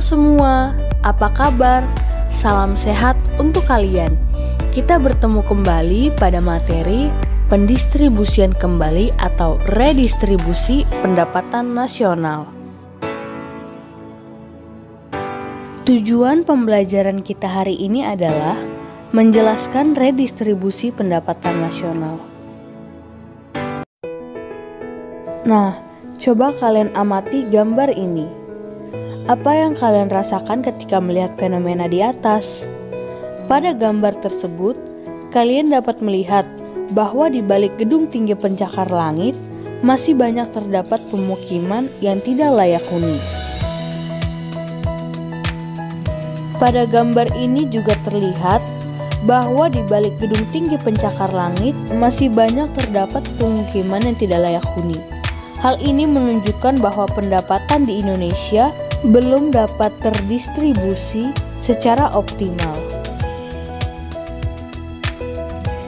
semua, apa kabar? Salam sehat untuk kalian. Kita bertemu kembali pada materi pendistribusian kembali atau redistribusi pendapatan nasional. Tujuan pembelajaran kita hari ini adalah menjelaskan redistribusi pendapatan nasional. Nah, coba kalian amati gambar ini. Apa yang kalian rasakan ketika melihat fenomena di atas? Pada gambar tersebut, kalian dapat melihat bahwa di balik gedung tinggi pencakar langit masih banyak terdapat pemukiman yang tidak layak huni. Pada gambar ini juga terlihat bahwa di balik gedung tinggi pencakar langit masih banyak terdapat pemukiman yang tidak layak huni. Hal ini menunjukkan bahwa pendapatan di Indonesia belum dapat terdistribusi secara optimal.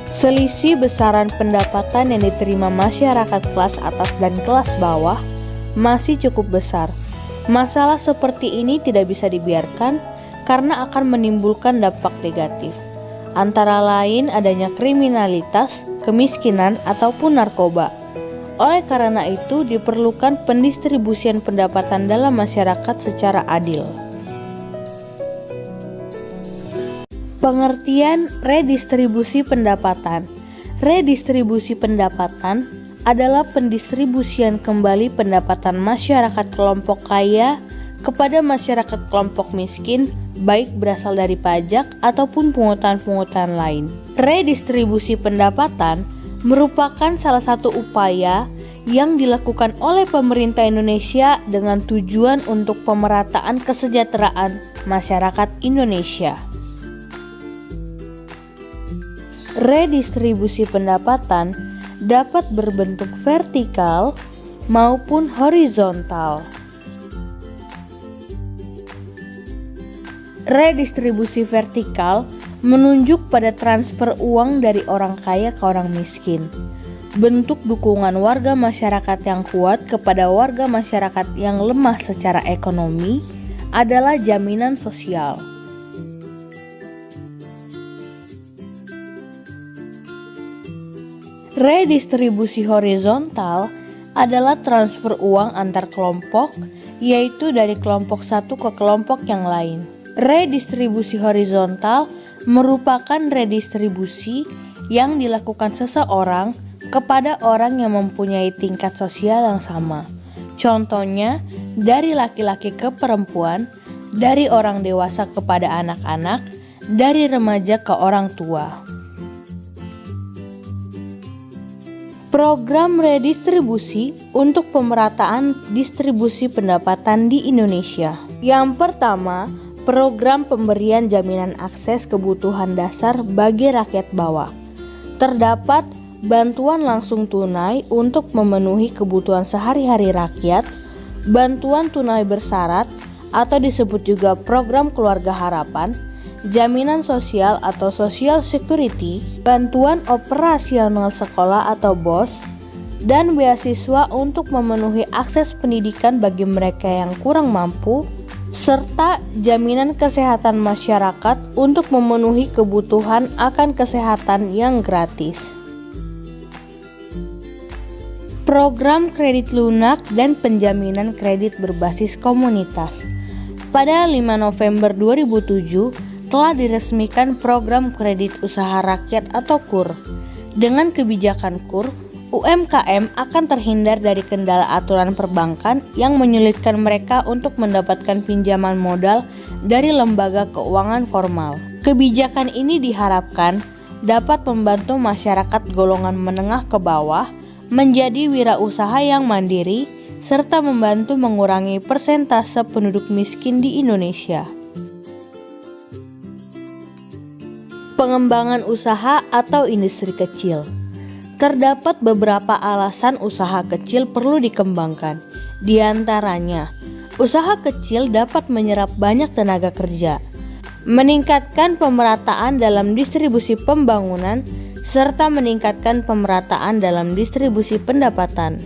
Selisih besaran pendapatan yang diterima masyarakat kelas atas dan kelas bawah masih cukup besar. Masalah seperti ini tidak bisa dibiarkan karena akan menimbulkan dampak negatif, antara lain adanya kriminalitas, kemiskinan, ataupun narkoba. Oleh karena itu, diperlukan pendistribusian pendapatan dalam masyarakat secara adil. Pengertian redistribusi pendapatan. Redistribusi pendapatan adalah pendistribusian kembali pendapatan masyarakat kelompok kaya kepada masyarakat kelompok miskin, baik berasal dari pajak ataupun pungutan-pungutan lain. Redistribusi pendapatan merupakan salah satu upaya yang dilakukan oleh pemerintah Indonesia dengan tujuan untuk pemerataan kesejahteraan masyarakat Indonesia. Redistribusi pendapatan dapat berbentuk vertikal maupun horizontal. Redistribusi vertikal menunjuk pada transfer uang dari orang kaya ke orang miskin. Bentuk dukungan warga masyarakat yang kuat kepada warga masyarakat yang lemah secara ekonomi adalah jaminan sosial. Redistribusi horizontal adalah transfer uang antar kelompok, yaitu dari kelompok satu ke kelompok yang lain. Redistribusi horizontal merupakan redistribusi yang dilakukan seseorang kepada orang yang mempunyai tingkat sosial yang sama. Contohnya, dari laki-laki ke perempuan, dari orang dewasa kepada anak-anak, dari remaja ke orang tua. Program redistribusi untuk pemerataan distribusi pendapatan di Indonesia. Yang pertama, program pemberian jaminan akses kebutuhan dasar bagi rakyat bawah. Terdapat bantuan langsung tunai untuk memenuhi kebutuhan sehari-hari rakyat, bantuan tunai bersyarat atau disebut juga program keluarga harapan, jaminan sosial atau social security, bantuan operasional sekolah atau BOS, dan beasiswa untuk memenuhi akses pendidikan bagi mereka yang kurang mampu, serta jaminan kesehatan masyarakat untuk memenuhi kebutuhan akan kesehatan yang gratis. Program kredit lunak dan penjaminan kredit berbasis komunitas. Pada 5 November 2007 telah diresmikan program kredit usaha rakyat atau KUR. Dengan kebijakan KUR, UMKM akan terhindar dari kendala aturan perbankan yang menyulitkan mereka untuk mendapatkan pinjaman modal dari lembaga keuangan formal. Kebijakan ini diharapkan dapat membantu masyarakat golongan menengah ke bawah menjadi wirausaha yang mandiri serta membantu mengurangi persentase penduduk miskin di Indonesia. Pengembangan usaha atau industri kecil. Terdapat beberapa alasan usaha kecil perlu dikembangkan. Di antaranya, usaha kecil dapat menyerap banyak tenaga kerja, meningkatkan pemerataan dalam distribusi pembangunan, serta meningkatkan pemerataan dalam distribusi pendapatan.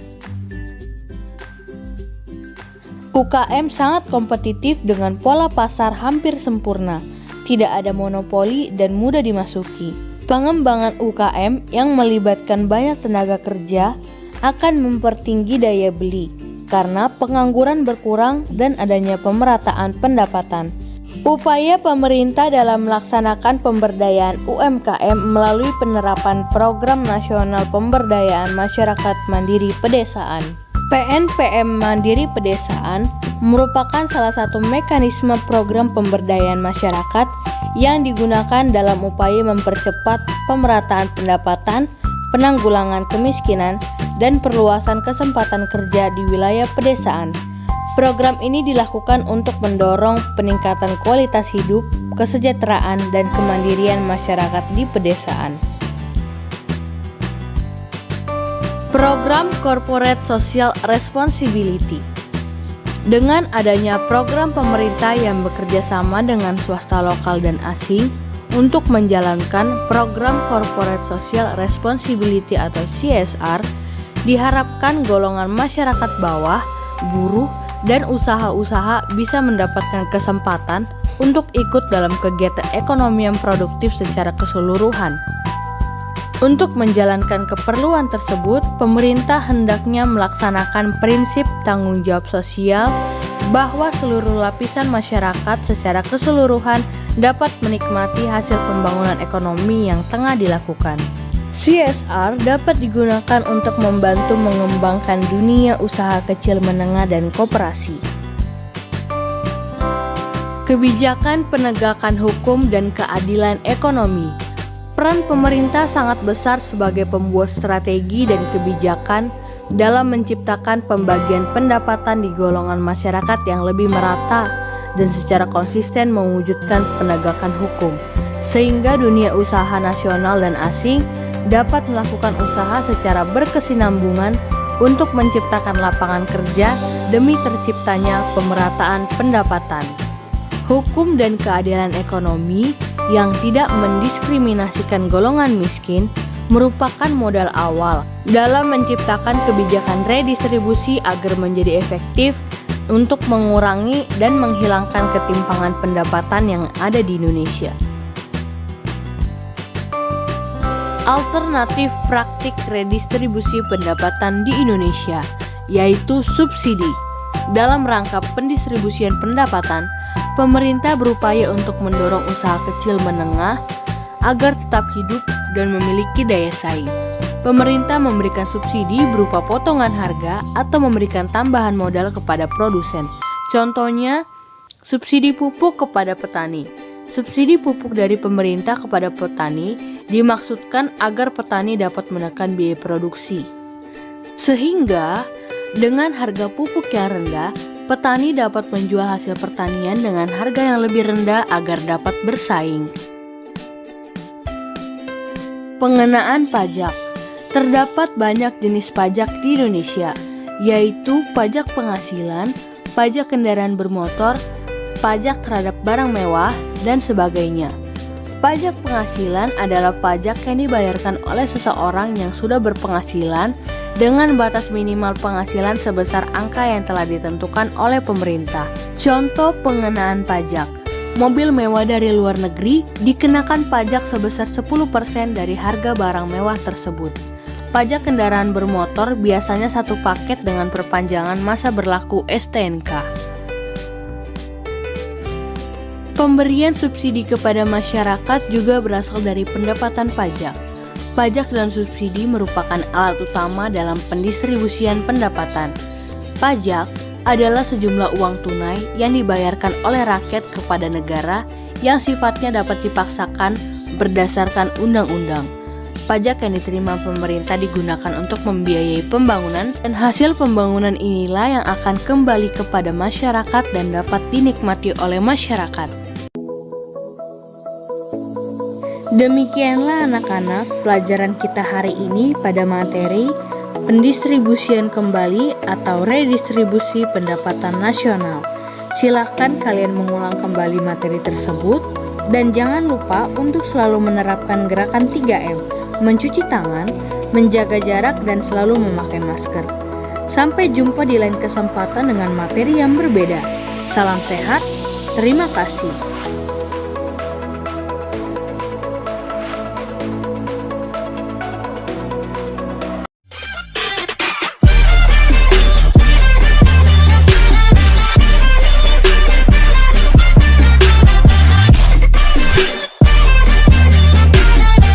UKM sangat kompetitif dengan pola pasar hampir sempurna, tidak ada monopoli dan mudah dimasuki. Pengembangan UKM yang melibatkan banyak tenaga kerja akan mempertinggi daya beli karena pengangguran berkurang dan adanya pemerataan pendapatan. Upaya pemerintah dalam melaksanakan pemberdayaan UMKM melalui penerapan Program Nasional Pemberdayaan Masyarakat Mandiri Pedesaan. PNPM Mandiri Pedesaan merupakan salah satu mekanisme program pemberdayaan masyarakat yang digunakan dalam upaya mempercepat pemerataan pendapatan, penanggulangan kemiskinan, dan perluasan kesempatan kerja di wilayah pedesaan. Program ini dilakukan untuk mendorong peningkatan kualitas hidup, kesejahteraan, dan kemandirian masyarakat di pedesaan. Program Corporate Social Responsibility. Dengan adanya program pemerintah yang bekerja sama dengan swasta lokal dan asing untuk menjalankan program Corporate Social Responsibility atau CSR, diharapkan golongan masyarakat bawah, buruh, dan usaha-usaha bisa mendapatkan kesempatan untuk ikut dalam kegiatan ekonomi yang produktif secara keseluruhan. Untuk menjalankan keperluan tersebut, pemerintah hendaknya melaksanakan prinsip tanggung jawab sosial bahwa seluruh lapisan masyarakat secara keseluruhan dapat menikmati hasil pembangunan ekonomi yang tengah dilakukan. CSR dapat digunakan untuk membantu mengembangkan dunia usaha kecil menengah dan koperasi. Kebijakan penegakan hukum dan keadilan ekonomi. Peran pemerintah sangat besar sebagai pembuat strategi dan kebijakan dalam menciptakan pembagian pendapatan di golongan masyarakat yang lebih merata dan secara konsisten mewujudkan penegakan hukum, sehingga dunia usaha nasional dan asing dapat melakukan usaha secara berkesinambungan untuk menciptakan lapangan kerja demi terciptanya pemerataan pendapatan. Hukum dan keadilan ekonomi yang tidak mendiskriminasikan golongan miskin merupakan modal awal dalam menciptakan kebijakan redistribusi agar menjadi efektif untuk mengurangi dan menghilangkan ketimpangan pendapatan yang ada di Indonesia. Alternatif praktik redistribusi pendapatan di Indonesia, yaitu subsidi. Dalam rangka pendistribusian pendapatan, pemerintah berupaya untuk mendorong usaha kecil menengah agar tetap hidup dan memiliki daya saing. Pemerintah memberikan subsidi berupa potongan harga atau memberikan tambahan modal kepada produsen. Contohnya, subsidi pupuk kepada petani. Subsidi pupuk dari pemerintah kepada petani dimaksudkan agar petani dapat menekan biaya produksi. Sehingga, dengan harga pupuk yang rendah, petani dapat menjual hasil pertanian dengan harga yang lebih rendah agar dapat bersaing. Pengenaan pajak. Terdapat banyak jenis pajak di Indonesia, yaitu pajak penghasilan, pajak kendaraan bermotor, pajak terhadap barang mewah, dan sebagainya. Pajak penghasilan adalah pajak yang dibayarkan oleh seseorang yang sudah berpenghasilan dengan batas minimal penghasilan sebesar angka yang telah ditentukan oleh pemerintah. Contoh pengenaan pajak. Mobil mewah dari luar negeri dikenakan pajak sebesar 10% dari harga barang mewah tersebut. Pajak kendaraan bermotor biasanya satu paket dengan perpanjangan masa berlaku STNK. Pemberian subsidi kepada masyarakat juga berasal dari pendapatan pajak. Pajak dan subsidi merupakan alat utama dalam pendistribusian pendapatan. Pajak adalah sejumlah uang tunai yang dibayarkan oleh rakyat kepada negara yang sifatnya dapat dipaksakan berdasarkan undang-undang. Pajak yang diterima pemerintah digunakan untuk membiayai pembangunan, dan hasil pembangunan inilah yang akan kembali kepada masyarakat dan dapat dinikmati oleh masyarakat. Demikianlah anak-anak pelajaran kita hari ini pada materi pendistribusian kembali atau redistribusi pendapatan nasional. Silakan kalian mengulang kembali materi tersebut dan jangan lupa untuk selalu menerapkan gerakan 3M, mencuci tangan, menjaga jarak dan selalu memakai masker. Sampai jumpa di lain kesempatan dengan materi yang berbeda. Salam sehat, terima kasih.